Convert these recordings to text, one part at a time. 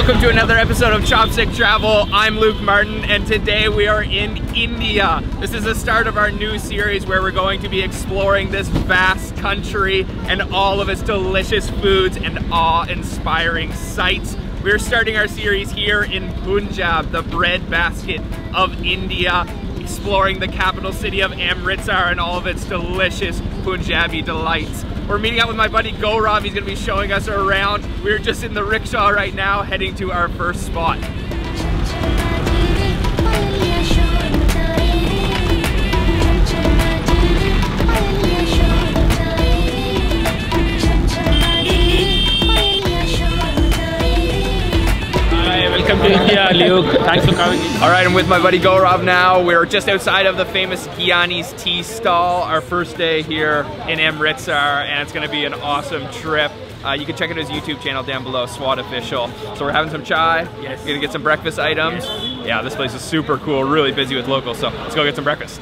welcome to another episode of Chopstick Travel. I'm Luke Martin, and today we are in India. This is the start of our new series where we're going to be exploring this vast country and all of its delicious foods and awe-inspiring sights. We're starting our series here in Punjab, the bread basket of India, exploring the capital city of Amritsar and all of its delicious Punjabi delights. We're meeting up with my buddy Gaurav. He's gonna be showing us around. We're just in the rickshaw right now, heading to our first spot. Welcome to India, Luke. Thanks for coming. All right, I'm with my buddy Gaurav now. We're just outside of the famous Giani Tea Stall, our first day here in Amritsar, and it's gonna be an awesome trip. You can check out his YouTube channel down below, SWAT Official. So we're having some chai. Yes. We're gonna get some breakfast items. Yes. Yeah, this place is super cool, really busy with locals, so let's go get some breakfast.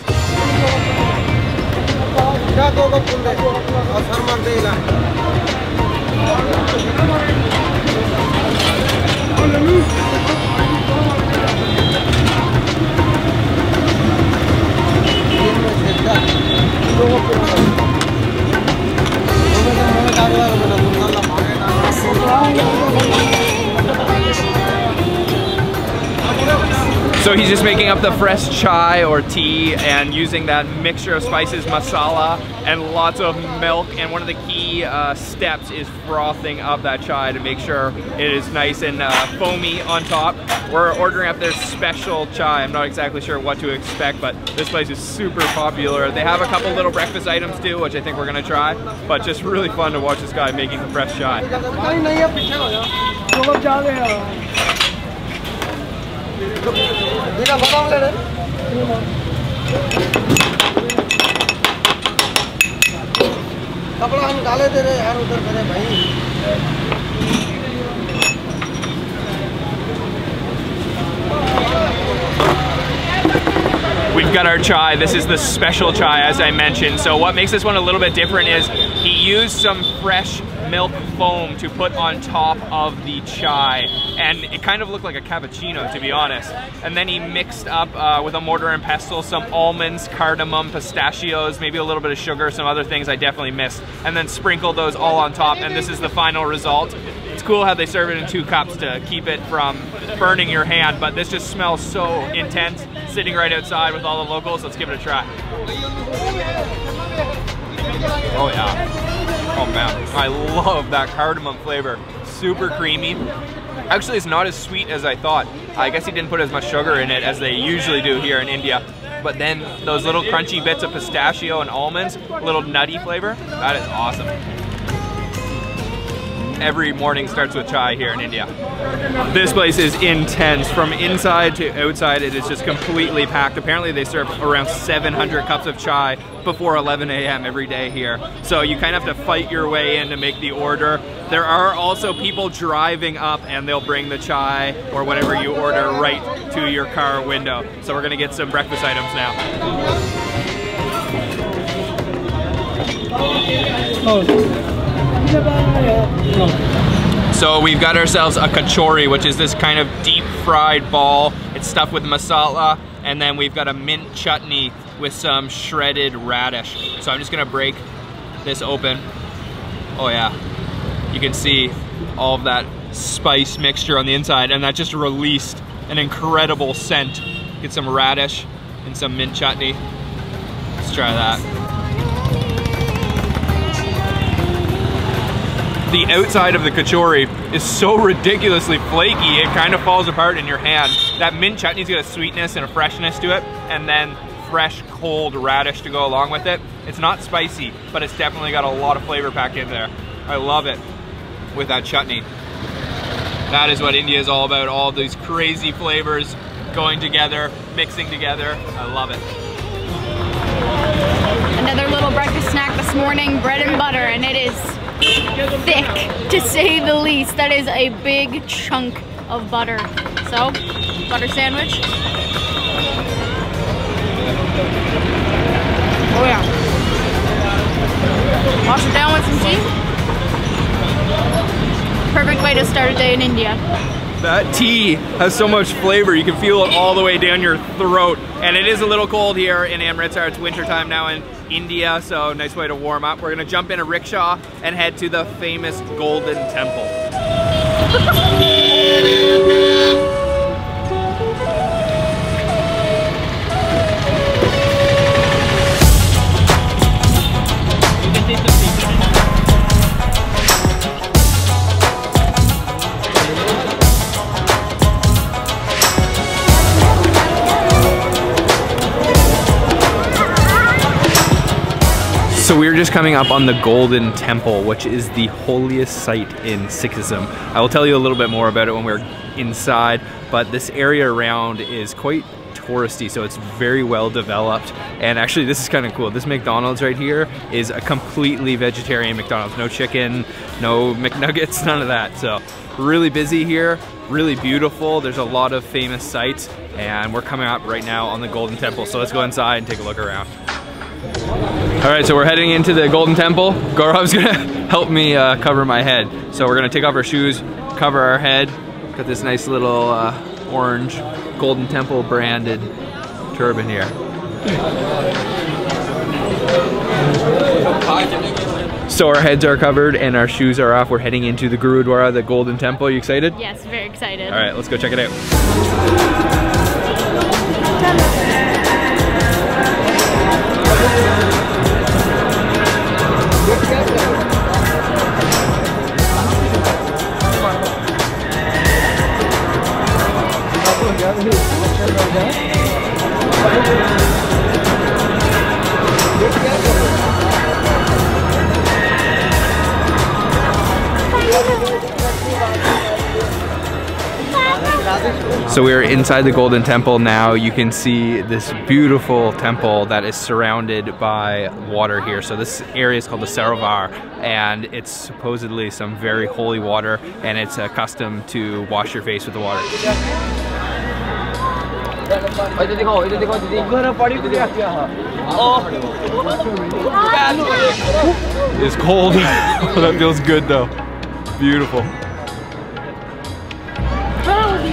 So he's just making up the fresh chai or tea and using that mixture of spices, masala, and lots of milk. And one of the key steps is frothing up that chai to make sure it is nice and foamy on top. We're ordering up this special chai. I'm not exactly sure what to expect, but this place is super popular. They have a couple little breakfast items too, which I think we're gonna try, but just really fun to watch this guy making the fresh chai. We've got our chai. This is the special chai, as I mentioned. So what makes this one a little bit different is he used some fresh milk foam to put on top of the chai, and it kind of looked like a cappuccino, to be honest. And then he mixed up with a mortar and pestle some almonds, cardamom, pistachios, maybe a little bit of sugar, some other things I definitely missed, and then sprinkled those all on top, and this is the final result. It's cool how they serve it in 2 cups to keep it from burning your hand, but this just smells so intense sitting right outside with all the locals. Let's give it a try. Oh yeah. Oh man, I love that cardamom flavor. Super creamy. Actually, it's not as sweet as I thought. I guess he didn't put as much sugar in it as they usually do here in India. But then those little crunchy bits of pistachio and almonds, little nutty flavor, that is awesome. Every morning starts with chai here in India. This place is intense. From inside to outside, it is just completely packed. Apparently they serve around 700 cups of chai before 11 a.m. every day here. So you kind of have to fight your way in to make the order. There are also people driving up and they'll bring the chai or whatever you order right to your car window. So we're gonna get some breakfast items now. So we've got ourselves a kachori, which is this kind of deep fried ball. It's stuffed with masala, and then we've got a mint chutney with some shredded radish. So I'm just gonna break this open. Oh yeah, you can see all of that spice mixture on the inside, and that just released an incredible scent. Get some radish and some mint chutney. Let's try that. The outside of the kachori is so ridiculously flaky, it kind of falls apart in your hand. That mint chutney's got a sweetness and a freshness to it, and then fresh, cold radish to go along with it. It's not spicy, but it's definitely got a lot of flavor packed in there. I love it with that chutney. That is what India is all about, all these crazy flavors going together, mixing together. I love it. Another little breakfast snack this morning, bread and butter, and it is thick, to say the least. That is a big chunk of butter. So, butter sandwich. Oh yeah. Wash it down with some tea. Perfect way to start a day in India. That tea has so much flavor. You can feel it all the way down your throat. And it is a little cold here in Amritsar. It's winter time now in India, so nice way to warm up. We're gonna jump in a rickshaw and head to the famous Golden Temple. So we're just coming up on the Golden Temple, which is the holiest site in Sikhism. I will tell you a little bit more about it when we're inside, but this area around is quite touristy, so it's very well developed. And actually, this is kind of cool. This McDonald's right here is a completely vegetarian McDonald's. No chicken, no McNuggets, none of that. So really busy here, really beautiful. There's a lot of famous sites, and we're coming up right now on the Golden Temple. So let's go inside and take a look around. All right, so we're heading into the Golden Temple. Gaurav's gonna help me cover my head. So we're gonna take off our shoes, cover our head. Got this nice little orange Golden Temple branded turban here. So our heads are covered and our shoes are off. We're heading into the Gurudwara, the Golden Temple. Are you excited? Yes, very excited. All right, let's go check it out. So we're inside the Golden Temple now. You can see this beautiful temple that is surrounded by water here. So this area is called the Sarovar, and it's supposedly some very holy water, and it's a custom to wash your face with the water. It's cold. That feels good though. Beautiful.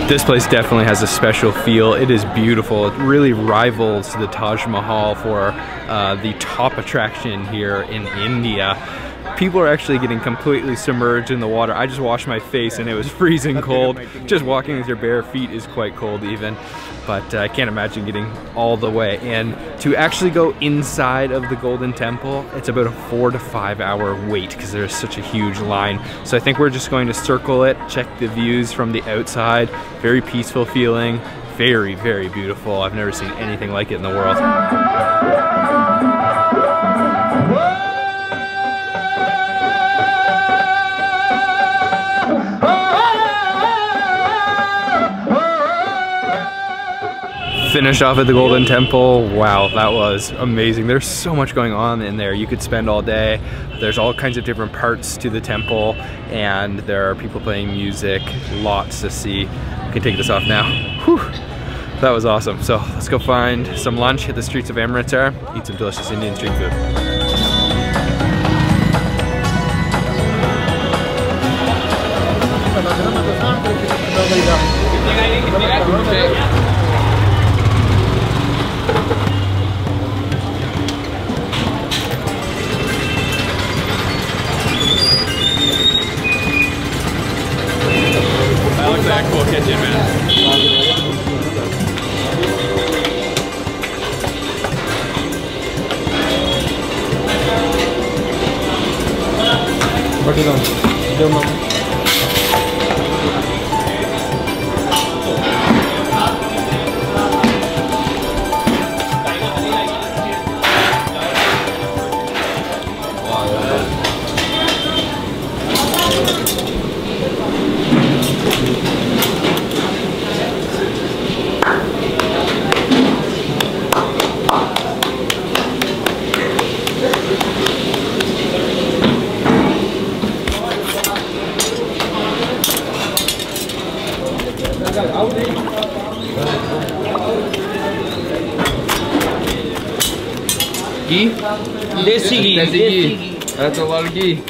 This place definitely has a special feel. It is beautiful. It really rivals the Taj Mahal for the top attraction here in India. People are actually getting completely submerged in the water. I just washed my face and it was freezing cold. Just walking with your bare feet is quite cold even. But I can't imagine getting all the way. And to actually go inside of the Golden Temple, it's about a 4 to 5 hour wait because there's such a huge line. So I think we're just going to circle it, check the views from the outside. Very peaceful feeling, very, very beautiful. I've never seen anything like it in the world. Finished off at the Golden Temple. Wow, that was amazing. There's so much going on in there. You could spend all day. There's all kinds of different parts to the temple, and there are people playing music, lots to see. We can take this off now. Whew. That was awesome. So let's go find some lunch, hit the streets of Amritsar, eat some delicious Indian street food. That looks like a cool kitchen, man. Ghee? Desi ghee. That's a lot of ghee.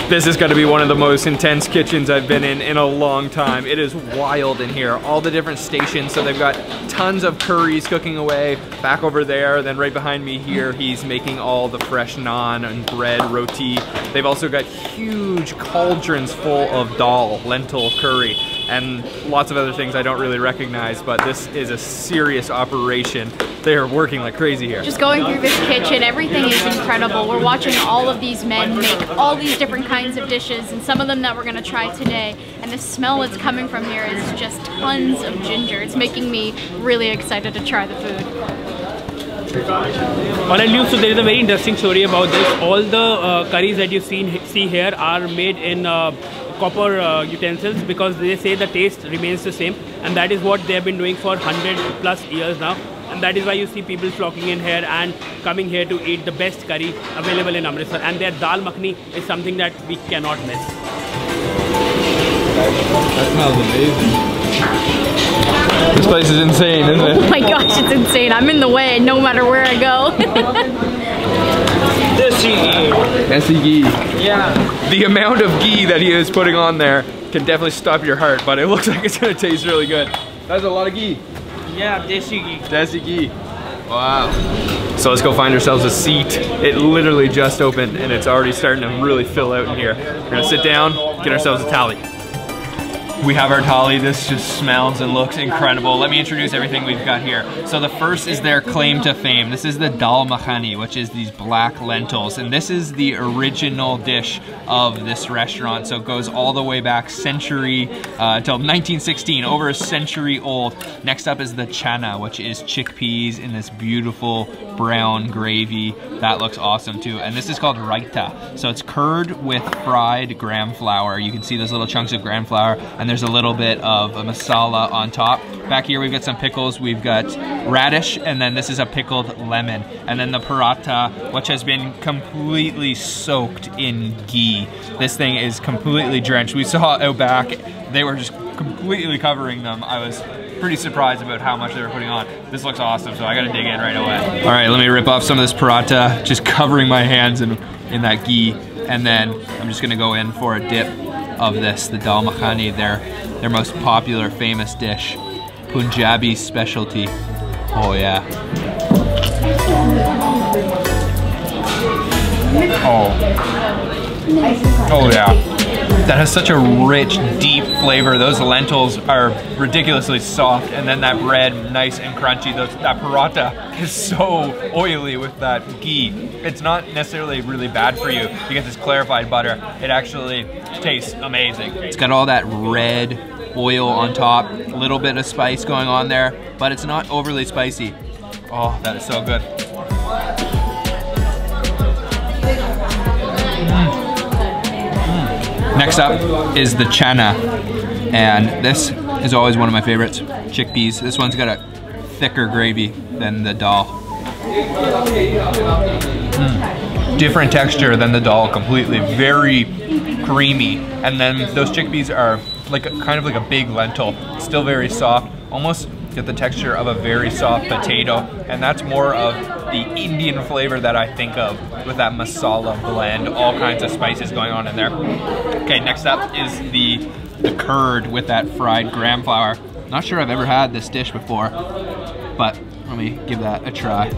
This is going to be one of the most intense kitchens I've been in a long time. It is wild in here. All the different stations. So they've got tons of curries cooking away back over there. Then right behind me here, he's making all the fresh naan and bread, roti. They've also got huge cauldrons full of dal, lentil curry, and lots of other things I don't really recognize, but this is a serious operation. They are working like crazy here. Just going through this kitchen, everything is incredible. We're watching all of these men make all these different kinds of dishes, and some of them that we're gonna try today. And the smell that's coming from here is just tons of ginger. It's making me really excited to try the food. Alright, Luke, so there is a very interesting story about this. All the curries that you see here are made in copper utensils, because they say the taste remains the same, and that is what they have been doing for 100+ years now. And that is why you see people flocking in here and coming here to eat the best curry available in Amritsar. And their dal makhani is something that we cannot miss. That smells amazing. This place is insane, isn't it? Oh my gosh, it's insane. I'm in the way no matter where I go. Desi ghee. Yeah. The amount of ghee that he is putting on there can definitely stop your heart, but it looks like it's gonna taste really good. That's a lot of ghee. Yeah, desi ghee. Desi ghee. Wow. So let's go find ourselves a seat. It literally just opened and it's already starting to really fill out in here. We're gonna sit down, get ourselves a thali. We have our thali. This just smells and looks incredible. Let me introduce everything we've got here. So the first is their claim to fame. This is the dal makhani, which is these black lentils. And this is the original dish of this restaurant. So it goes all the way back century, till 1916, over a century old. Next up is the chana, which is chickpeas in this beautiful brown gravy. That looks awesome too. And this is called raita. So it's curd with fried gram flour. You can see those little chunks of gram flour, and there's a little bit of a masala on top. Back here we've got some pickles, we've got radish, and then this is a pickled lemon. And then the paratha, which has been completely soaked in ghee. This thing is completely drenched. We saw out back, they were just completely covering them. I was pretty surprised about how much they were putting on. This looks awesome, so I gotta dig in right away. All right, let me rip off some of this paratha, just covering my hands in that ghee. And then I'm just gonna go in for a dip of this, the dal makhani, their most popular, famous dish. Punjabi specialty. Oh yeah. Oh yeah. That has such a rich, deep flavor. Those lentils are ridiculously soft, and then that bread, nice and crunchy. That paratha is so oily with that ghee. It's not necessarily really bad for you. You get this clarified butter. It actually tastes amazing. It's got all that red oil on top, a little bit of spice going on there, but it's not overly spicy. Oh, that is so good. Next up is the chana, and this is always one of my favorites, chickpeas. This one's got a thicker gravy than the dal. Different texture than the dal completely, very creamy. And then those chickpeas are like kind of like a big lentil, still very soft, almost get the texture of a very soft potato, and that's more of the Indian flavor that I think of with that masala blend, all kinds of spices going on in there. Okay, next up is the curd with that fried gram flour. Not sure I've ever had this dish before, but let me give that a try.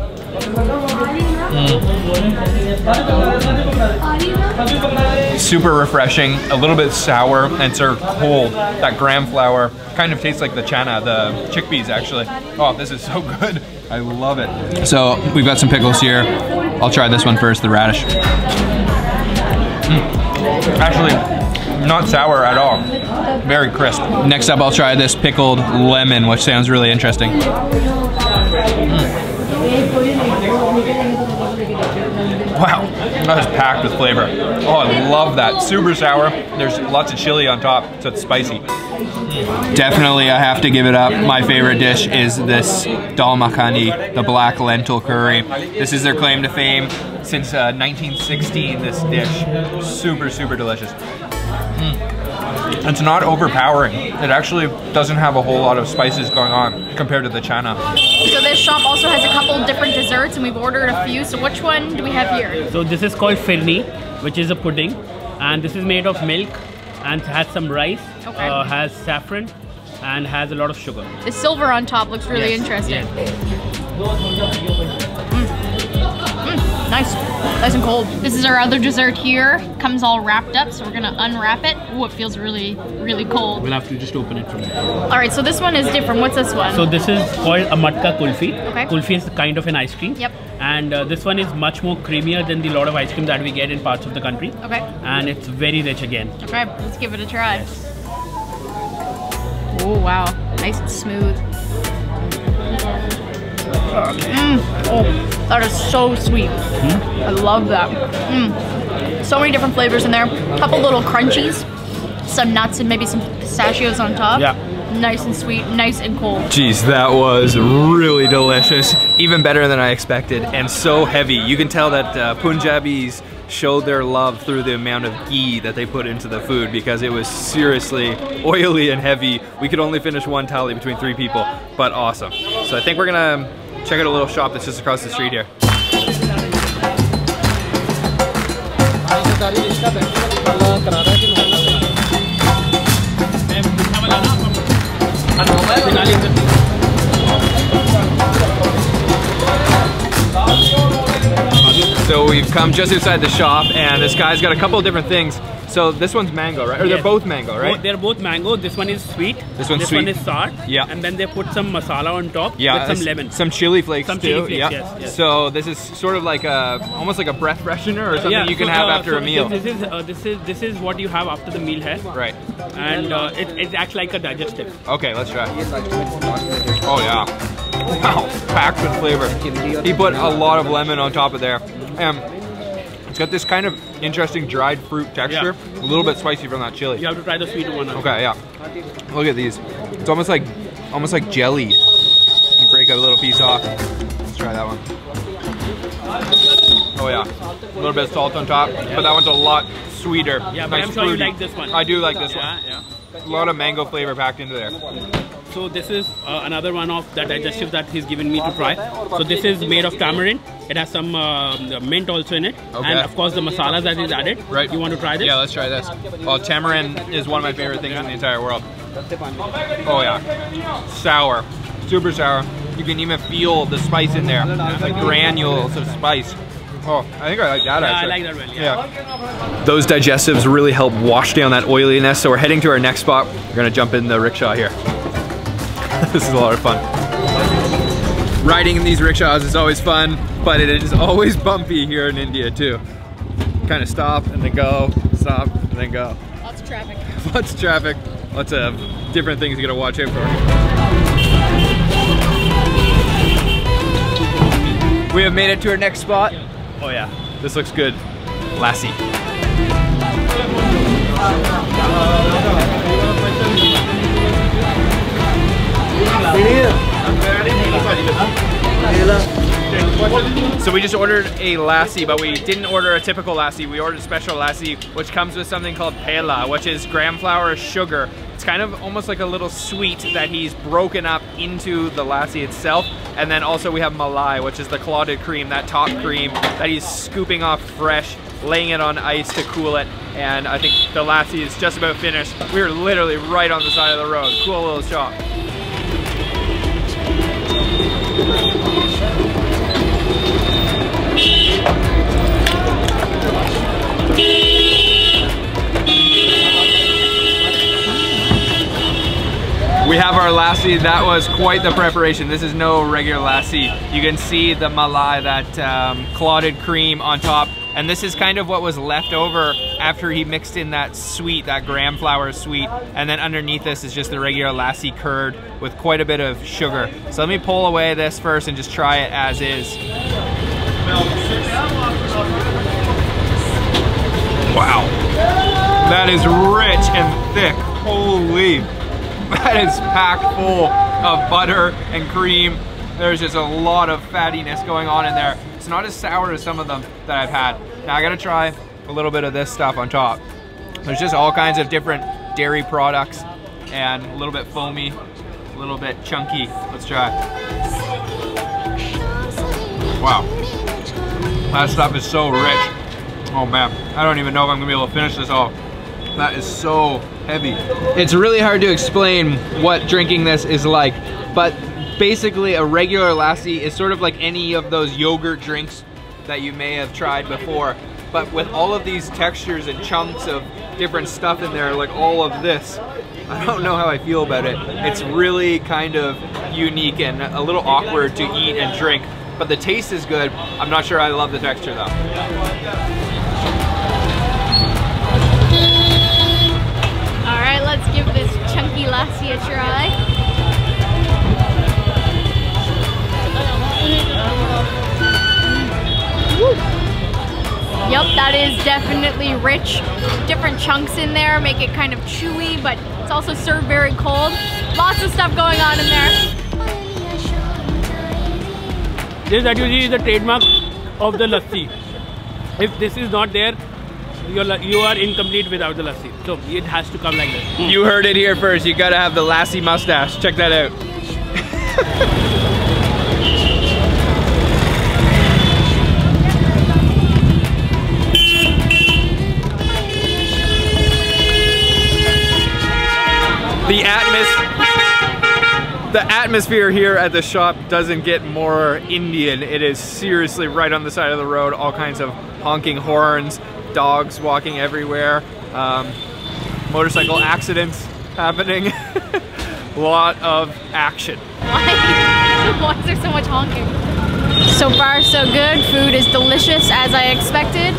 Super refreshing, a little bit sour, and served cold. That gram flour kind of tastes like the chana, the chickpeas actually. Oh, this is so good. I love it. So we've got some pickles here. I'll try this one first, the radish. Actually, not sour at all. Very crisp. Next up, I'll try this pickled lemon, which sounds really interesting. Wow, that is packed with flavor. Oh, I love that. Super sour. There's lots of chili on top, so it's spicy. Definitely, I have to give it up. My favorite dish is this dal makhani, the black lentil curry. This is their claim to fame since 1916, this dish. Super, super delicious. It's not overpowering. It actually doesn't have a whole lot of spices going on compared to the chana. So this shop also has a couple different desserts, and we've ordered a few. So which one do we have here? So this is called phirni, which is a pudding, And this is made of milk and has some rice, has saffron, and has a lot of sugar. The silver on top looks really interesting. Nice. Nice and cold. This is our other dessert here. Comes all wrapped up, so we're gonna unwrap it. Ooh, it feels really, really cold. We'll have to just open it from there. Alright, so this one is different. What's this one? So this is called a matka kulfi. Okay. Kulfi is kind of an ice cream. Yep. And this one is much more creamier than the lot of ice cream that we get in parts of the country. Okay. And it's very rich again. Okay, let's give it a try. Oh wow, nice and smooth. Oh, that is so sweet. I love that. So many different flavors in there. A couple little crunchies, some nuts, and maybe some pistachios on top. Yeah. Nice and sweet, nice and cold. Jeez, that was really delicious. Even better than I expected, and so heavy. You can tell that Punjabis showed their love through the amount of ghee that they put into the food, because it was seriously oily and heavy. We could only finish one thali between 3 people, but awesome. So I think we're gonna check out a little shop that's just across the street here. So we've come just outside the shop, and this guy's got a couple of different things. So this one's mango, right? Or Yes. they're both mango, right? They're both mango. This one is sweet. This one's sweet. One is sour. Yeah. And then they put some masala on top Yeah, with some lemon. some chili flakes Some too. chili flakes, yeah. yes. So this is sort of like a, almost like a breath freshener or something you can have after a meal. This is what you have after the meal here. Right. And it acts like a digestive. Okay, let's try. Oh yeah. Wow, packed with flavor. He put a lot of lemon on top of there. It's got this kind of interesting dried fruit texture. A little bit spicy from that chili. You have to try the sweet one. Okay, yeah. Look at these. It's almost like jelly. You break a little piece off. Let's try that one. Oh yeah. A little bit of salt on top, but that one's a lot sweeter. Yeah, but I'm sure you like this one. I do like this one. Yeah. A lot of mango flavor packed into there. So this is another one of the digestives that he's given me to try. So this is made of tamarind. It has some mint also in it. Okay. And of course the masalas that is added. Right. You want to try this? Yeah, let's try this. Well, tamarind is one of my favorite things in the entire world. Oh yeah. Sour. Super sour. You can even feel the spice in there. The granules of spice. Oh, I think I like that actually. I like that one, yeah. Those digestives really help wash down that oiliness. So we're heading to our next spot. We're gonna jump in the rickshaw here. This is a lot of fun. Riding in these rickshaws is always fun, but it is always bumpy here in India too. Kind of stop and then go, stop and then go. Lots of traffic. Lots of traffic, lots of different things you gotta watch out for. We have made it to our next spot. Oh yeah, this looks good. Lassi. So we just ordered a lassi, but we didn't order a typical lassi. We ordered a special lassi, which comes with something called pela, which is gram flour sugar. It's kind of almost like a little sweet that he's broken up into the lassi itself. And then also we have malai, which is the clotted cream, that top cream that he's scooping off fresh, laying it on ice to cool it. And I think the lassi is just about finished. We were literally right on the side of the road. Cool little shop. We have our lassi. That was quite the preparation. This is no regular lassi. You can see the malai, that clotted cream on top. And this is kind of what was left over after he mixed in that sweet, that gram flour sweet. And then underneath this is just the regular lassi curd with quite a bit of sugar. So let me pull away this first and just try it as is. Wow. That is rich and thick. Holy. That is packed full of butter and cream. There's just a lot of fattiness going on in there. It's not as sour as some of them that I've had. Now I gotta try a little bit of this stuff on top. There's just all kinds of different dairy products and a little bit foamy, a little bit chunky. Let's try. Wow. That stuff is so rich. Oh man, I don't even know if I'm gonna be able to finish this all. That is so heavy. It's really hard to explain what drinking this is like, but basically a regular lassi is sort of like any of those yogurt drinks that you may have tried before, but with all of these textures and chunks of different stuff in there, like all of this. I don't know how I feel about it. It's really kind of unique and a little awkward to eat and drink, but the taste is good. I'm not sure I love the texture though. All right, let's give this chunky lassi a try. Yep, that is definitely rich. Different chunks in there make it kind of chewy, but it's also served very cold. Lots of stuff going on in there. This that you see is the trademark of the lassi. If this is not there, you are incomplete without the lassi. So it has to come like this. You heard it here first. You gotta have the lassi mustache. Check that out. The atmosphere here at the shop doesn't get more Indian. It is seriously right on the side of the road. All kinds of honking horns, dogs walking everywhere, motorcycle accidents happening. A lot of action. Why is there so much honking? So far so good. Food is delicious as I expected.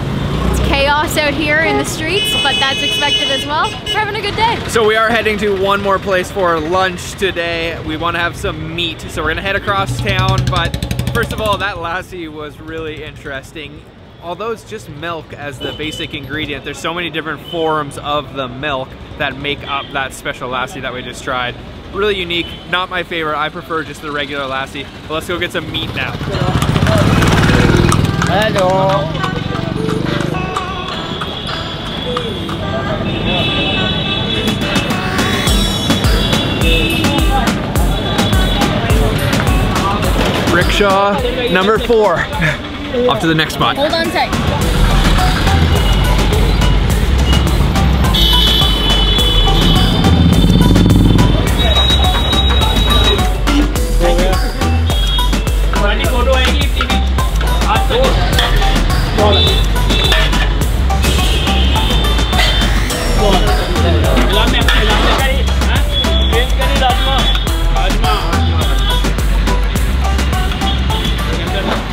It's chaos out here in the streets, but that's expected as well. We're having a good day. So we are heading to one more place for lunch today. We want to have some meat, so we're gonna head across town. But first of all, that lassi was really interesting. Although it's just milk as the basic ingredient, there's so many different forms of the milk that make up that special lassi that we just tried. Really unique, not my favorite. I prefer just the regular lassi. But let's go get some meat now. Hello. Rickshaw number 4. Off to the next spot. Hold on tight.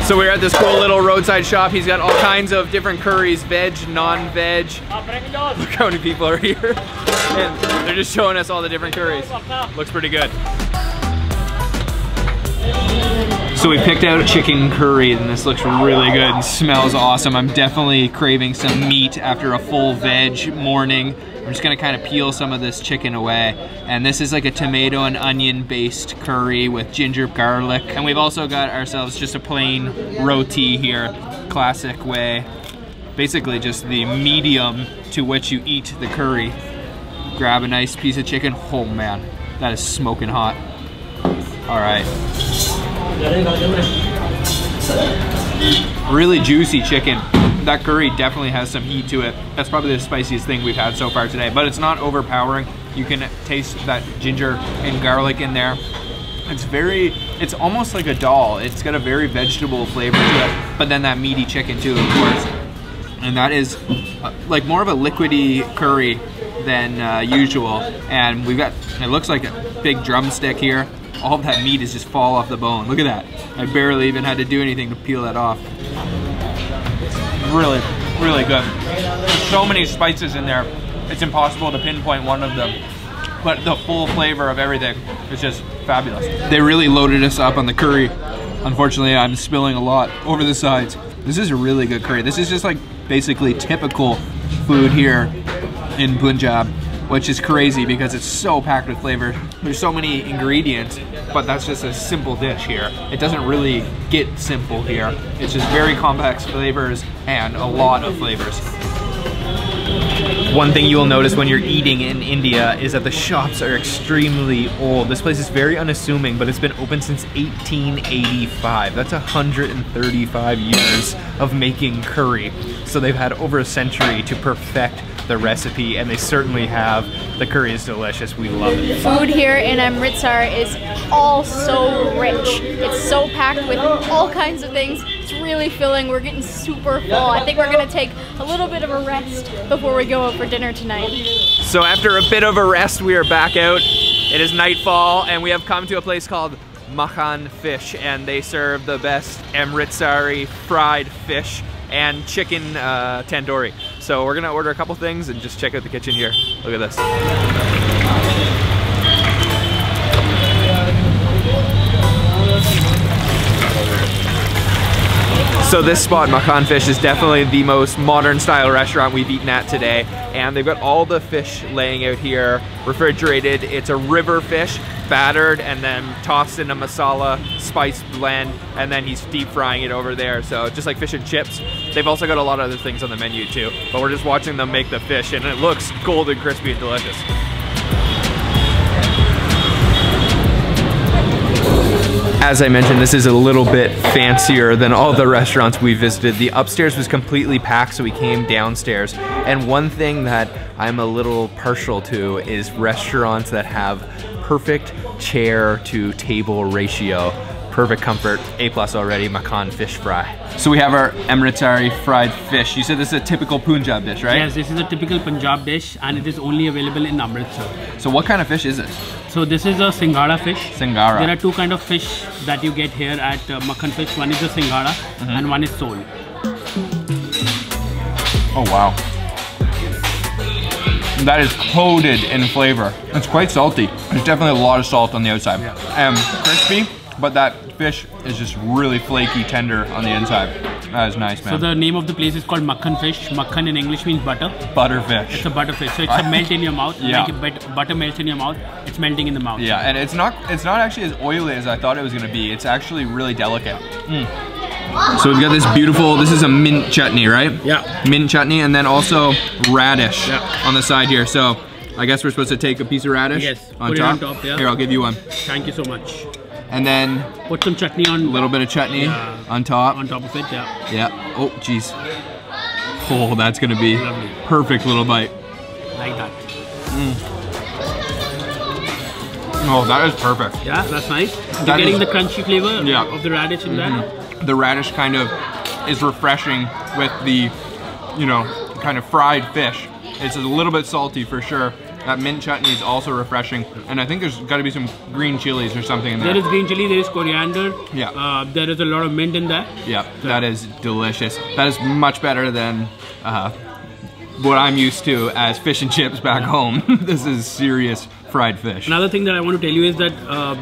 So we're at this cool little roadside shop. He's got all kinds of different curries, veg, non-veg. Look how many people are here. And they're just showing us all the different curries. Looks pretty good. So we picked out a chicken curry and this looks really good and smells awesome. I'm definitely craving some meat after a full veg morning. I'm just gonna kind of peel some of this chicken away. And this is like a tomato and onion based curry with ginger garlic. And we've also got ourselves just a plain roti here, classic way. Basically just the medium to which you eat the curry. Grab a nice piece of chicken. Oh man, that is smoking hot. All right. Really juicy chicken. That curry definitely has some heat to it. That's probably the spiciest thing we've had so far today, but it's not overpowering. You can taste that ginger and garlic in there. It's almost like a dal. It's got a very vegetable flavor to it, but then that meaty chicken too, of course. And that is like more of a liquidy curry than usual. And we've got, it looks like a big drumstick here. All of that meat is just fall off the bone. Look at that. I barely even had to do anything to peel that off. Really, really good. There's so many spices in there, it's impossible to pinpoint one of them. But the full flavor of everything is just fabulous. They really loaded us up on the curry. Unfortunately, I'm spilling a lot over the sides. This is a really good curry. This is just like basically typical food here in Punjab, which is crazy because it's so packed with flavor. There's so many ingredients, but that's just a simple dish here. It doesn't really get simple here. It's just very complex flavors and a lot of flavors. One thing you will notice when you're eating in India is that the shops are extremely old. This place is very unassuming, but it's been open since 1885. That's 135 years of making curry. So they've had over a century to perfect the recipe, and they certainly have. The curry is delicious. We love it. Food here in Amritsar is all so rich. It's so packed with all kinds of things. It's really filling. We're getting super full. I think we're gonna take a little bit of a rest before we go out for dinner tonight. So after a bit of a rest, we are back out. It is nightfall, and we have come to a place called Makhan Fish, and they serve the best Amritsari fried fish and chicken tandoori. So we're gonna order a couple things and just check out the kitchen here. Look at this. So this spot, Makhan Fish, is definitely the most modern style restaurant we've eaten at today. And they've got all the fish laying out here, refrigerated. It's a river fish, battered and then tossed in a masala spice blend, and then he's deep frying it over there. So just like fish and chips. They've also got a lot of other things on the menu too, but we're just watching them make the fish, and it looks golden, crispy, and delicious. As I mentioned, this is a little bit fancier than all the restaurants we visited. The upstairs was completely packed, so we came downstairs. And one thing that I'm a little partial to is restaurants that have perfect chair to table ratio. Perfect comfort, A+ already, Makhan fish fry. So we have our Amritsari fried fish. You said this is a typical Punjab dish, right? Yes, this is a typical Punjab dish, and it is only available in Amritsar. So what kind of fish is this? So this is a Singhara fish. Singhara. There are two kinds of fish that you get here at Makhan Fish. One is the Singhara and one is sole. Oh wow. That is coated in flavor. It's quite salty. There's definitely a lot of salt on the outside. And crispy, but that fish is just really flaky, tender on the inside. That is nice, man. So the name of the place is called Makhan Fish. Makhan in English means butter. Butterfish. It's a butterfish. So it's a melt in your mouth. Yeah. Like butter melts in your mouth. It's melting in the mouth. Yeah, and it's not actually as oily as I thought it was gonna be. It's actually really delicate. So we've got this beautiful, this is a mint chutney, right? Yeah. Mint chutney, and then also radish on the side here. So I guess we're supposed to take a piece of radish on put top. it on top, yeah. Here, I'll give you one. Thank you so much. And then put some chutney on. A little bit of chutney on top. On top of it, yeah. Yeah. Oh, geez. Oh, that's gonna be lovely. Perfect little bite. Like that. Oh, that is perfect. Yeah, that's nice. You're getting the crunchy flavor of the radish in that. The radish kind of is refreshing with the, you know, kind of fried fish. It's a little bit salty for sure. That mint chutney is also refreshing, and I think there's got to be some green chilies or something in there. There is green chili, there is coriander. Yeah. There is a lot of mint in there. Yeah, that is delicious. That is much better than what I'm used to as fish and chips back home. This is serious fried fish. Another thing that I want to tell you is that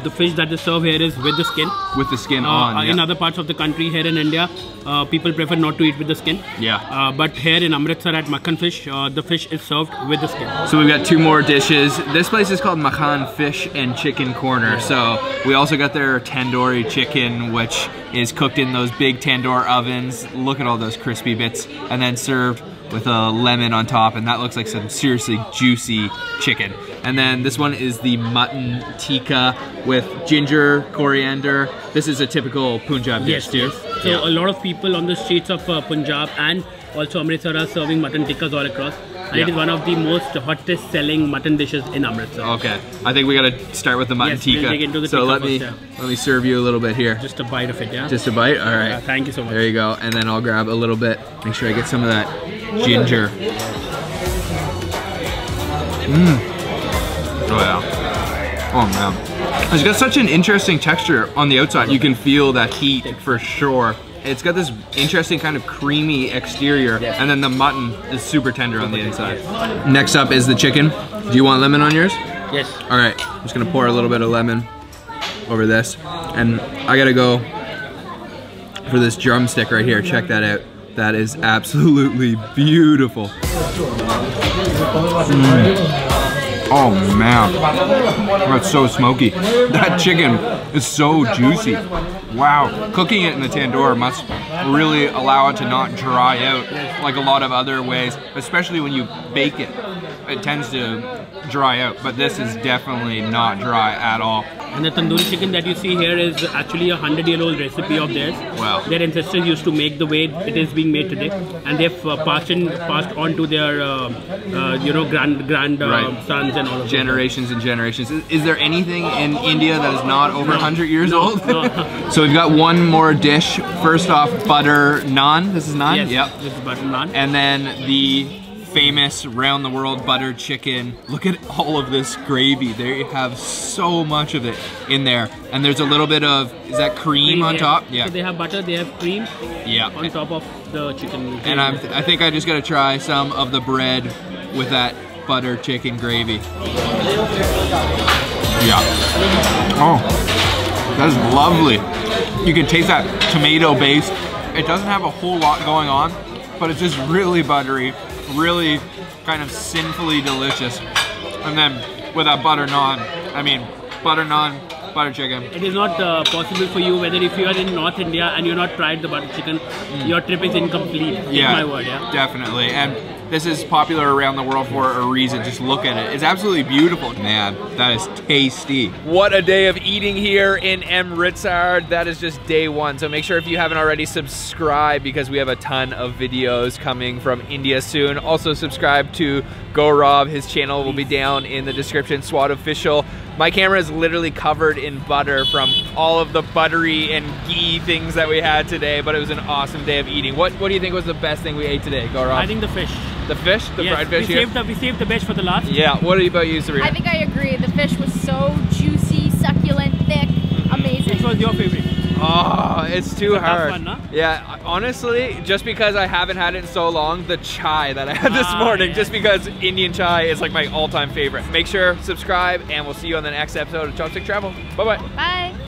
the fish that they serve here is with the skin. With the skin on, In other parts of the country, here in India, people prefer not to eat with the skin. Yeah. But here in Amritsar at Makhan Fish, the fish is served with the skin. So we've got two more dishes. This place is called Makhan Fish and Chicken Corner. So we also got their tandoori chicken, which is cooked in those big tandoor ovens. Look at all those crispy bits, and then served with a lemon on top, and that looks like some seriously juicy chicken. And then this one is the mutton tikka with ginger, coriander. This is a typical Punjab dish too. Yes. So a lot of people on the streets of Punjab and also Amritsar are serving mutton tikkas all across. And it is one of the most hottest selling mutton dishes in Amritsar. Okay, I think we gotta start with the mutton tikka. We'll dig into the so tikka let me serve you a little bit here. Just a bite of it, yeah? Just a bite? All right. Thank you so much. There you go. And then I'll grab a little bit. Make sure I get some of that ginger. Oh yeah. Oh man. It's got such an interesting texture on the outside. You can feel that heat for sure. It's got this interesting kind of creamy exterior, and then the mutton is super tender on the inside. Next up is the chicken. Do you want lemon on yours? Yes. All right, I'm just gonna pour a little bit of lemon over this. And I gotta go for this drumstick right here. Check that out. That is absolutely beautiful. Oh man, that's so smoky. That chicken is so juicy. Wow, cooking it in the tandoor must really allow it to not dry out like a lot of other ways, especially when you bake it. It tends to dry out, but this is definitely not dry at all. And the tandoori chicken that you see here is actually a 100-year-old recipe of theirs. Wow. Their ancestors used to make the way it is being made today, and they've passed on to their grand sons and all of Generations and generations. Is there anything in India that is not over 100 years old? No. So we've got one more dish. First off, butter naan. This is naan? Yes, yep. this is butter naan. And then the famous round the world butter chicken. Look at all of this gravy. They have so much of it in there. And there's a little bit of, is that cream on top? Yeah. So they have butter, they have cream on top of the chicken. And I think I just gotta try some of the bread with that butter chicken gravy. Yeah. Oh, that is lovely. You can taste that tomato base. It doesn't have a whole lot going on, but it's just really buttery, really kind of sinfully delicious. And then with that butter naan, I mean, butter naan, butter chicken. It is not possible for you, whether if you are in North India and you're not tried the butter chicken, your trip is incomplete. Yeah, my word, yeah. Definitely. And this is popular around the world for a reason. Just look at it. It's absolutely beautiful. Man, that is tasty. What a day of eating here in Amritsar. That is just day one. So make sure if you haven't already, subscribe because we have a ton of videos coming from India soon. Also subscribe to Gaurav. His channel will be down in the description. Swat Official. My camera is literally covered in butter from all of the buttery and ghee things that we had today, but it was an awesome day of eating. What do you think was the best thing we ate today, Gaurav? I think the fish. The fish? The fried fish here? We saved the best for the last. Yeah, what about you, Serena? I think I agree. The fish was so juicy, succulent, thick, amazing. Which was your favorite? Oh, it's too hard. Tough one, huh? Yeah, honestly, just because I haven't had it in so long, the chai that I had this morning, just because Indian chai is like my all-time favorite. Make sure, subscribe, and we'll see you on the next episode of Chopstick Travel. Bye-bye. Bye.